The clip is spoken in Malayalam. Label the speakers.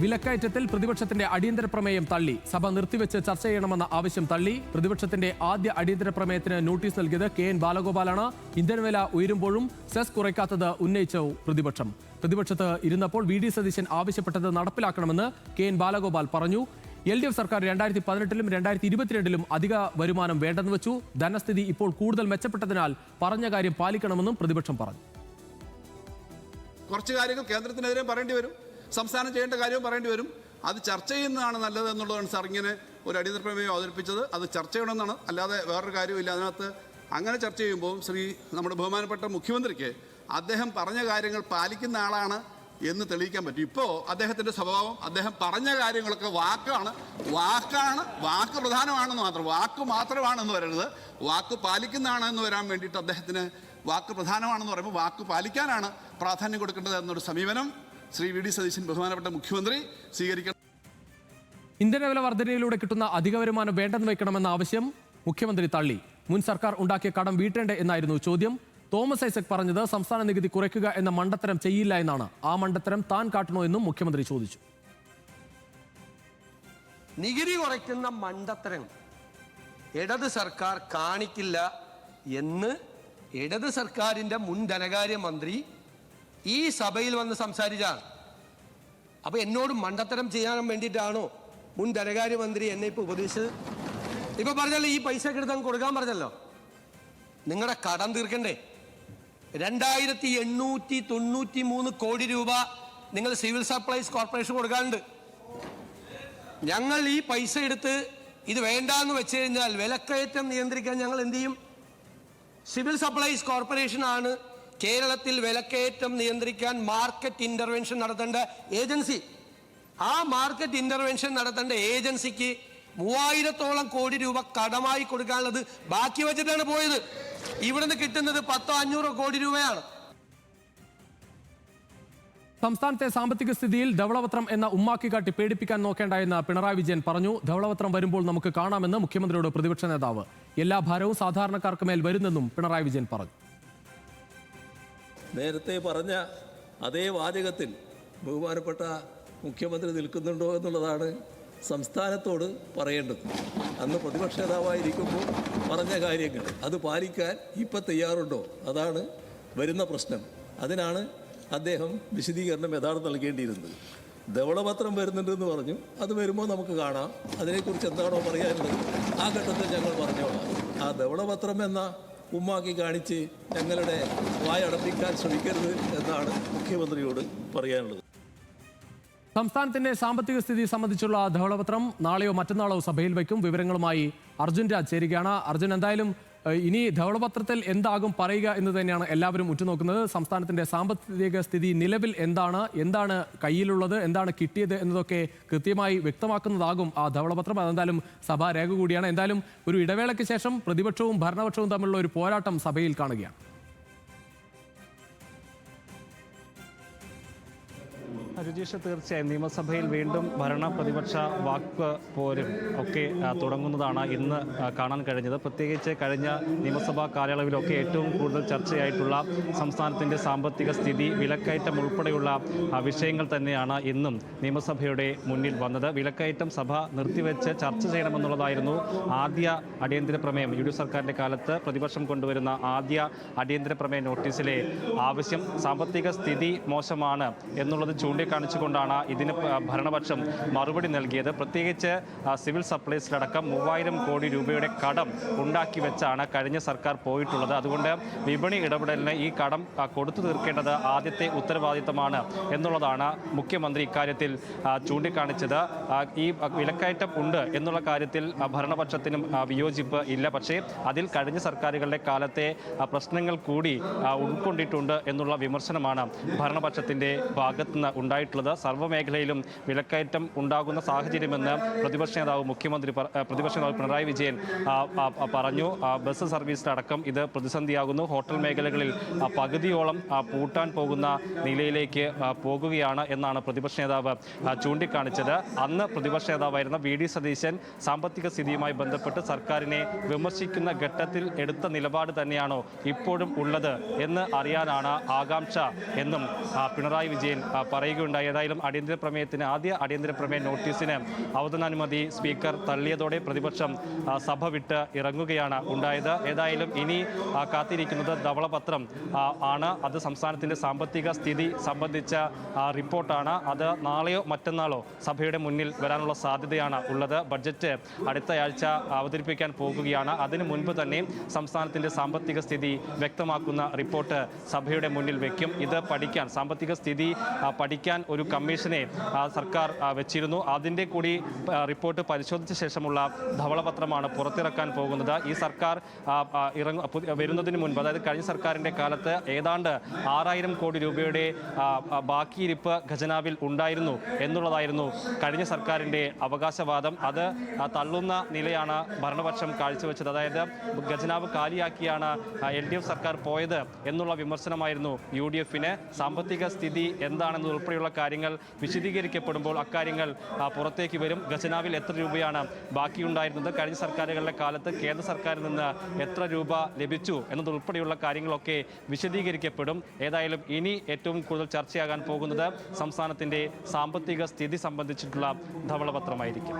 Speaker 1: വിലക്കയറ്റത്തിൽ പ്രതിപക്ഷത്തിന്റെ അടിയന്തര പ്രമേയം തള്ളി. സഭ നിർത്തിവെച്ച് ചർച്ച ചെയ്യണമെന്ന ആവശ്യം തള്ളി. പ്രതിപക്ഷത്തിന്റെ ആദ്യ അടിയന്തര പ്രമേയത്തിന് നോട്ടീസ് നൽകിയത് KN ബാലഗോപാലാണ്. ഇന്ധനവില ഉയരുമ്പോഴും സെസ് കുറയ്ക്കാത്തത് ഉന്നയിച്ചു പ്രതിപക്ഷം. പ്രതിപക്ഷത്ത് ഇരുന്നപ്പോൾ VD സതീശൻ ആവശ്യപ്പെട്ടത് നടപ്പിലാക്കണമെന്ന് KN ബാലഗോപാൽ പറഞ്ഞു. LDF സർക്കാർ 2018-ലും 2022-ലും അധിക വരുമാനം വേണ്ടെന്ന് വെച്ചു. ധനസ്ഥിതി ഇപ്പോൾ കൂടുതൽ മെച്ചപ്പെട്ടതിനാൽ പറഞ്ഞ കാര്യം പാലിക്കണമെന്നും പ്രതിപക്ഷം പറഞ്ഞു.
Speaker 2: കുറച്ച് കാര്യങ്ങൾ കേന്ദ്രത്തിനെതിരെ പറയേണ്ടി വരും, സംസ്ഥാനം ചെയ്യേണ്ട കാര്യവും പറയേണ്ടി വരും. അത് ചർച്ച ചെയ്യുന്നതാണ് നല്ലത് എന്നുള്ളതാണ് സാർ ഇങ്ങനെ ഒരു അടിയന്തര പ്രമേയം അവതരിപ്പിച്ചത്. അത് ചർച്ച ചെയ്യണമെന്നാണ്, അല്ലാതെ വേറൊരു കാര്യമില്ല. അതിനകത്ത് അങ്ങനെ ചർച്ച ചെയ്യുമ്പോൾ നമ്മുടെ ബഹുമാനപ്പെട്ട മുഖ്യമന്ത്രിക്ക് അദ്ദേഹം പറഞ്ഞ കാര്യങ്ങൾ പാലിക്കുന്ന ആളാണ് എന്ന് തെളിയിക്കാൻ പറ്റും. ഇപ്പോൾ അദ്ദേഹത്തിൻ്റെ സ്വഭാവം, അദ്ദേഹം പറഞ്ഞ കാര്യങ്ങളൊക്കെ വാക്ക് പ്രധാനമാണെന്ന് മാത്രം, വാക്ക് മാത്രമാണെന്ന് വരരുത്, വാക്ക് പാലിക്കുന്നതാണ് എന്ന് വരാൻ വേണ്ടിയിട്ട് അദ്ദേഹത്തിന് വാക്ക് പ്രധാനമാണെന്ന് പറയുമ്പോൾ വാക്ക് പാലിക്കാനാണ് പ്രാധാന്യം കൊടുക്കേണ്ടത് എന്നൊരു സമീപനം VD സതീശൻ ബഹുമാനപ്പെട്ട മുഖ്യമന്ത്രി സ്വീകരിക്കണം.
Speaker 1: ഇന്ധനവില വർധനയിലൂടെ കിട്ടുന്ന അധിക വരുമാനം വേണ്ടെന്ന് വയ്ക്കണമെന്ന ആവശ്യം മുഖ്യമന്ത്രി തള്ളി. മുൻ സർക്കാർ ഉണ്ടാക്കിയ കടം വീട്ടേണ്ടേ എന്നായിരുന്നു ചോദ്യം. തോമസ് ഐസക് പറഞ്ഞത് സംസ്ഥാന നികുതി കുറയ്ക്കുക എന്ന മണ്ടത്തരം ചെയ്യില്ല എന്നാണ്. ആ മണ്ടത്തരം താൻ കാട്ടണോ എന്നും മുഖ്യമന്ത്രി ചോദിച്ചു.
Speaker 3: നികുതി കുറയ്ക്കുന്ന മണ്ടത്തരം ഇടത് സർക്കാർ കാണിക്കില്ല എന്ന് ഇടത് സർക്കാരിൻ്റെ മുൻ ധനകാര്യമന്ത്രി ഈ സഭയിൽ വന്ന് സംസാരിച്ചാണ്. അപ്പോൾ എന്നോട് മണ്ടത്തരം ചെയ്യാൻ വേണ്ടിയിട്ടാണോ മുൻ ധനകാര്യമന്ത്രി എന്നെ ഇപ്പോൾ ഉപദേശിച്ചത്? ഇപ്പോൾ പറഞ്ഞല്ലോ, ഈ പൈസ എടുത്ത് കൊടുക്കാൻ പറഞ്ഞല്ലോ. നിങ്ങളുടെ കടം തീർക്കണ്ടേ? 2893 കോടി രൂപ നിങ്ങൾ സിവിൽ സപ്ലൈസ് കോർപ്പറേഷൻ കൊടുക്കാനുണ്ട്. ഞങ്ങൾ ഈ പൈസ എടുത്ത് ഇത് വേണ്ടാന്ന് വെച്ച് കഴിഞ്ഞാൽ വിലക്കയറ്റം നിയന്ത്രിക്കാൻ ഞങ്ങൾ എന്ത് ചെയ്യും? സിവിൽ സപ്ലൈസ് കോർപ്പറേഷൻ ആണ് കേരളത്തിൽ വിലക്കയറ്റം നിയന്ത്രിക്കാൻ മാർക്കറ്റ് ഇന്റർവെൻഷൻ നടത്തേണ്ട ഏജൻസി. ആ മാർക്കറ്റ് ഇന്റർവെൻഷൻ നടത്തേണ്ട ഏജൻസിക്ക് 3000-ഓളം കോടി രൂപ കടമായി കൊടുക്കാനുള്ളത് ബാക്കി വെച്ചിട്ടാണ് പോയത്. ഇവിടുന്ന് കിട്ടുന്നത് 100-500 കോടി രൂപയാണ്.
Speaker 1: സംസ്ഥാനത്തെ സാമ്പത്തിക സ്ഥിതിയിൽ ധവളപത്രം എന്ന ഉമ്മാക്കി കാട്ടി പേടിപ്പിക്കാൻ നോക്കേണ്ട എന്ന് പിണറായി വിജയൻ പറഞ്ഞു. ധവളപത്രം വരുമ്പോൾ നമുക്ക് കാണാമെന്ന് മുഖ്യമന്ത്രിയോട് പ്രതിപക്ഷ നേതാവ്. എല്ലാ ഭാരവും സാധാരണക്കാർക്ക് മേൽ വരുന്നെന്നും പിണറായി വിജയൻ പറഞ്ഞു.
Speaker 4: നേരത്തെ പറഞ്ഞ അതേ വാചകത്തിൽ ബഹുമാനപ്പെട്ട മുഖ്യമന്ത്രി നിൽക്കുന്നുണ്ടോ എന്നുള്ളതാണ് സംസ്ഥാനത്തോട് പറയേണ്ടത്. അന്ന് പ്രതിപക്ഷ നേതാവായിരിക്കുമ്പോൾ പറഞ്ഞ കാര്യങ്ങൾ അത് പാലിക്കാൻ ഇപ്പം തയ്യാറുണ്ടോ? അതാണ് വരുന്ന പ്രശ്നം. അതിനാണ് അദ്ദേഹം വിശദീകരണം യഥാർത്ഥം നൽകേണ്ടിയിരുന്നത്. ധവളപത്രം വരുന്നുണ്ടെന്ന് പറഞ്ഞു, അത് വരുമ്പോൾ നമുക്ക് കാണാം. അതിനെക്കുറിച്ച് എന്താണോ പറയാനുള്ളത് ആ ഘട്ടത്തിൽ ഞങ്ങൾ പറഞ്ഞോളാം. ആ ധവളപത്രം എന്ന ഉമ്മാക്കി കാണിച്ച് ഞങ്ങളുടെ വായടപ്പിക്കാൻ ശ്രമിക്കരുത് എന്നാണ് മുഖ്യമന്ത്രിയോട് പറയാനുള്ളത്.
Speaker 1: സംസ്ഥാനത്തിന്റെ സാമ്പത്തിക സ്ഥിതി സംബന്ധിച്ചുള്ള ധവളപത്രം നാളെയോ മറ്റന്നാളോ സഭയിൽ വയ്ക്കും. വിവരങ്ങളുമായി അർജുൻ രാജ് ചേരുകയാണ്. അർജുൻ, എന്തായാലും ഇനി ധവളപത്രത്തിൽ എന്താകും പറയുക എന്ന് തന്നെയാണ് എല്ലാവരും ഉറ്റുനോക്കുന്നത്. സംസ്ഥാനത്തിന്റെ സാമ്പത്തിക സ്ഥിതി നിലവിൽ എന്താണ് കയ്യിലുള്ളത്, എന്താണ് കിട്ടിയത് എന്നതൊക്കെ കൃത്യമായി വ്യക്തമാക്കുന്നതാകും ആ ധവളപത്രം. അതെന്തായാലും സഭാ രേഖ കൂടിയാണ്. എന്തായാലും ഒരു ഇടവേളയ്ക്ക് ശേഷം പ്രതിപക്ഷവും ഭരണപക്ഷവും തമ്മിലുള്ള ഒരു പോരാട്ടം സഭയിൽ കാണുകയാണ്.
Speaker 5: രുചീഷ്, തീർച്ചയായും നിയമസഭയിൽ വീണ്ടും ഭരണ പ്രതിപക്ഷ വാക്ക് പോരും ഒക്കെ തുടങ്ങുന്നതാണ് ഇന്ന് കാണാൻ കഴിഞ്ഞത്. പ്രത്യേകിച്ച് കഴിഞ്ഞ നിയമസഭാ കാലയളവിലൊക്കെ ഏറ്റവും കൂടുതൽ ചർച്ചയായിട്ടുള്ള സംസ്ഥാനത്തിൻ്റെ സാമ്പത്തിക സ്ഥിതി, വിലക്കയറ്റം ഉൾപ്പെടെയുള്ള വിഷയങ്ങൾ തന്നെയാണ് ഇന്നും നിയമസഭയുടെ മുന്നിൽ വന്നത്. വിലക്കയറ്റം സഭ നിർത്തിവെച്ച് ചർച്ച ചെയ്യണമെന്നുള്ളതായിരുന്നു ആദ്യ അടിയന്തര പ്രമേയം. UDF സർക്കാരിൻ്റെ കാലത്ത് പ്രതിപക്ഷം കൊണ്ടുവരുന്ന ആദ്യ അടിയന്തര പ്രമേയ നോട്ടീസിലെ ആവശ്യം. സാമ്പത്തിക സ്ഥിതി മോശമാണ് എന്നുള്ളത് കാണിച്ചുകൊണ്ടാണ് ഇതിന് ഭരണപക്ഷം മറുപടി നൽകിയത്. പ്രത്യേകിച്ച് സിവിൽ സപ്ലൈസിലടക്കം 3000 കോടി രൂപയുടെ കടം ഉണ്ടാക്കി വെച്ചാണ് കഴിഞ്ഞ സർക്കാർ പോയിട്ടുള്ളത്. അതുകൊണ്ട് വിപണി ഇടപെടലിന് ഈ കടം കൊടുത്തു തീർക്കേണ്ടത് ആദ്യത്തെ ഉത്തരവാദിത്തമാണ് എന്നുള്ളതാണ് മുഖ്യമന്ത്രി ഇക്കാര്യത്തിൽ ചൂണ്ടിക്കാണിച്ചത്. ഈ വിലക്കയറ്റം ഉണ്ട് എന്നുള്ള കാര്യത്തിൽ ഭരണപക്ഷത്തിനും വിയോജിപ്പ് ഇല്ല. പക്ഷേ അതിൽ കഴിഞ്ഞ സർക്കാരുകളുടെ കാലത്തെ പ്രശ്നങ്ങൾ കൂടി ഉൾക്കൊണ്ടിട്ടുണ്ട് എന്നുള്ള വിമർശനമാണ് ഭരണപക്ഷത്തിൻ്റെ ഭാഗത്തുനിന്ന് ഉണ്ടായിട്ടുള്ളത്. സർവ്വമേഖലയിലും വിലക്കയറ്റം ഉണ്ടാകുന്ന സാഹചര്യമെന്ന് പ്രതിപക്ഷ നേതാവ് പിണറായി വിജയൻ പറഞ്ഞു. ബസ് സർവീസിലടക്കം ഇത് പ്രതിസന്ധിയാകുന്നു. ഹോട്ടൽ മേഖലകളിൽ പകുതിയോളം പൂട്ടാൻ പോകുന്ന നിലയിലേക്ക് പോകുകയാണ് എന്നാണ് പ്രതിപക്ഷ നേതാവ് ചൂണ്ടിക്കാണിച്ചത്. അന്ന് പ്രതിപക്ഷ നേതാവായിരുന്ന VD സതീശൻ സാമ്പത്തിക സ്ഥിതിയുമായി ബന്ധപ്പെട്ട് സർക്കാരിനെ വിമർശിക്കുന്ന ഘട്ടത്തിൽ എടുത്ത നിലപാട് തന്നെയാണോ ഇപ്പോഴും ഉള്ളത് എന്ന് അറിയാനാണ് ആകാംക്ഷ എന്നും പിണറായി വിജയൻ പറയുകയുണ്ടായി. ഉണ്ടായി. ഏതായാലും ആദ്യ അടിയന്തര പ്രമേയ നോട്ടീസിന് അവതരണാനുമതി സ്പീക്കർ തള്ളിയതോടെ പ്രതിപക്ഷം സഭ വിട്ട് ഇറങ്ങുകയാണ് ഉണ്ടായത്. ഏതായാലും ഇനി കാത്തിരിക്കുന്നത് ധവളപത്രം ആണ്. അത് സംസ്ഥാനത്തിൻ്റെ സാമ്പത്തിക സ്ഥിതി സംബന്ധിച്ച റിപ്പോർട്ടാണ്. അത് നാളെയോ മറ്റന്നാളോ സഭയുടെ മുന്നിൽ വരാനുള്ള സാധ്യതയാണ് ഉള്ളത്. ബഡ്ജറ്റ് അടുത്ത ആഴ്ച അവതരിപ്പിക്കാൻ പോകുകയാണ്. അതിനു മുൻപ് തന്നെ സംസ്ഥാനത്തിൻ്റെ സാമ്പത്തിക സ്ഥിതി വ്യക്തമാക്കുന്ന റിപ്പോർട്ട് സഭയുടെ മുന്നിൽ വയ്ക്കും. ഇത് പഠിക്കാൻ, സാമ്പത്തിക സ്ഥിതി പഠിക്കാൻ ഒരു കമ്മീഷനെ സർക്കാർ വെച്ചിരുന്നു. അതിൻ്റെ കൂടി റിപ്പോർട്ട് പരിശോധിച്ച ശേഷമുള്ള ധവളപത്രമാണ് പുറത്തിറക്കാൻ പോകുന്നത്. ഈ സർക്കാർ വരുന്നതിന് മുൻപ്, അതായത് കഴിഞ്ഞ സർക്കാരിൻ്റെ കാലത്ത് ഏതാണ്ട് 6000 കോടി രൂപയുടെ ബാക്കിയിരിപ്പ് ഖജനാവിൽ ഉണ്ടായിരുന്നു എന്നുള്ളതായിരുന്നു കഴിഞ്ഞ സർക്കാരിൻ്റെ അവകാശവാദം. അത് തള്ളുന്ന നിലയാണ് ഭരണപക്ഷം കാഴ്ചവെച്ചത്. അതായത് ഖജനാവ് കാലിയാക്കിയാണ് LDF സർക്കാർ പോയത് എന്നുള്ള വിമർശനമായിരുന്നു UDF-ന്. സാമ്പത്തിക സ്ഥിതി എന്താണെന്നുൾപ്പെടെയുള്ള കാര്യങ്ങൾ വിശദീകരിക്കപ്പെടുമ്പോൾ അക്കാര്യങ്ങൾ പുറത്തേക്ക് വരും. ഖജനാവിൽ എത്ര രൂപയാണ് ബാക്കിയുണ്ടായിരുന്നത്, കഴിഞ്ഞ സർക്കാരുകളുടെ കാലത്ത് കേന്ദ്ര സർക്കാരിൽ നിന്ന് എത്ര രൂപ ലഭിച്ചു എന്നതുൾപ്പെടെയുള്ള കാര്യങ്ങളൊക്കെ വിശദീകരിക്കപ്പെടും. ഏതായാലും ഇനി ഏറ്റവും കൂടുതൽ ചർച്ചയാകാൻ പോകുന്നത് സംസ്ഥാനത്തിൻ്റെ സാമ്പത്തിക സ്ഥിതി സംബന്ധിച്ചിട്ടുള്ള ധവളപത്രമായിരിക്കും.